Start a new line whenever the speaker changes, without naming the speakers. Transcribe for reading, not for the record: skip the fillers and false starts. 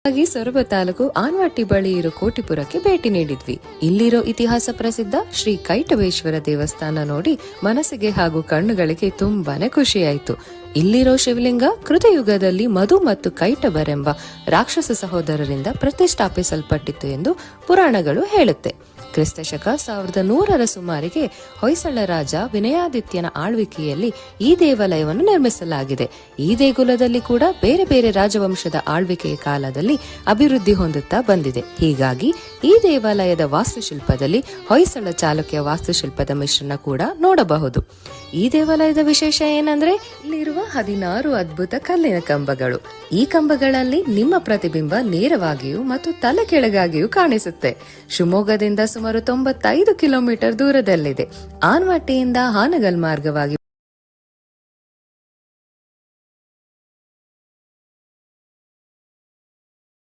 ಹಾಗಾಗಿ ಸೊರಬ ತಾಲೂಕು ಆನ್ವಟ್ಟಿ ಬಳಿ ಇರೋ ಕೋಟಿಪುರಕ್ಕೆ ಭೇಟಿ ನೀಡಿದ್ವಿ. ಇಲ್ಲಿರೋ ಇತಿಹಾಸ ಪ್ರಸಿದ್ಧ ಶ್ರೀ ಕೈಟವೇಶ್ವರ ದೇವಸ್ಥಾನ ನೋಡಿ ಮನಸ್ಸಿಗೆ ಹಾಗೂ ಕಣ್ಣುಗಳಿಗೆ ತುಂಬಾನೇ ಖುಷಿಯಾಯಿತು. ಇಲ್ಲಿರೋ ಶಿವಲಿಂಗ ಕೃತಯುಗದಲ್ಲಿ ಮಧು ಮತ್ತು ಕೈಟಬರೆಂಬ ರಾಕ್ಷಸ ಸಹೋದರರಿಂದ ಪ್ರತಿಷ್ಠಾಪಿಸಲ್ಪಟ್ಟಿತ್ತು ಎಂದು ಪುರಾಣಗಳು ಹೇಳುತ್ತೆ. ಕ್ರಿಸ್ತಶಕ 1100ರ ಸುಮಾರಿಗೆ ಹೊಯ್ಸಳ ರಾಜ ವಿನಯಾದಿತ್ಯನ ಆಳ್ವಿಕೆಯಲ್ಲಿ ಈ ದೇವಾಲಯವನ್ನು ನಿರ್ಮಿಸಲಾಗಿದೆ. ಈ ದೇಗುಲದಲ್ಲಿ ಕೂಡ ಬೇರೆ ಬೇರೆ ರಾಜವಂಶದ ಆಳ್ವಿಕೆಯ ಕಾಲದಲ್ಲಿ ಅಭಿವೃದ್ಧಿ ಹೊಂದುತ್ತಾ ಬಂದಿದೆ. ಹೀಗಾಗಿ ಈ ದೇವಾಲಯದ ವಾಸ್ತುಶಿಲ್ಪದಲ್ಲಿ ಹೊಯ್ಸಳ ಚಾಲುಕ್ಯ ವಾಸ್ತುಶಿಲ್ಪದ ಮಿಶ್ರಣ ಕೂಡ ನೋಡಬಹುದು. ಈ ದೇವಾಲಯದ ವಿಶೇಷ ಏನಂದ್ರೆ ಇಲ್ಲಿರುವ 16 ಅದ್ಭುತ ಕಲ್ಲಿನ ಕಂಬಗಳು. ಈ ಕಂಬಗಳಲ್ಲಿ ನಿಮ್ಮ ಪ್ರತಿಬಿಂಬ ನೇರವಾಗಿಯೂ ಮತ್ತು ತಲೆ ಕೆಳಗಾಗಿಯೂ ಕಾಣಿಸುತ್ತೆ. ಶಿವಮೊಗ್ಗದಿಂದ ಸುಮಾರು 95 ಕಿಲೋಮೀಟರ್ ದೂರದಲ್ಲಿದೆ. ಆನ್ವಟ್ಟಿಯಿಂದ ಹಾನಗಲ್ ಮಾರ್ಗವಾಗಿ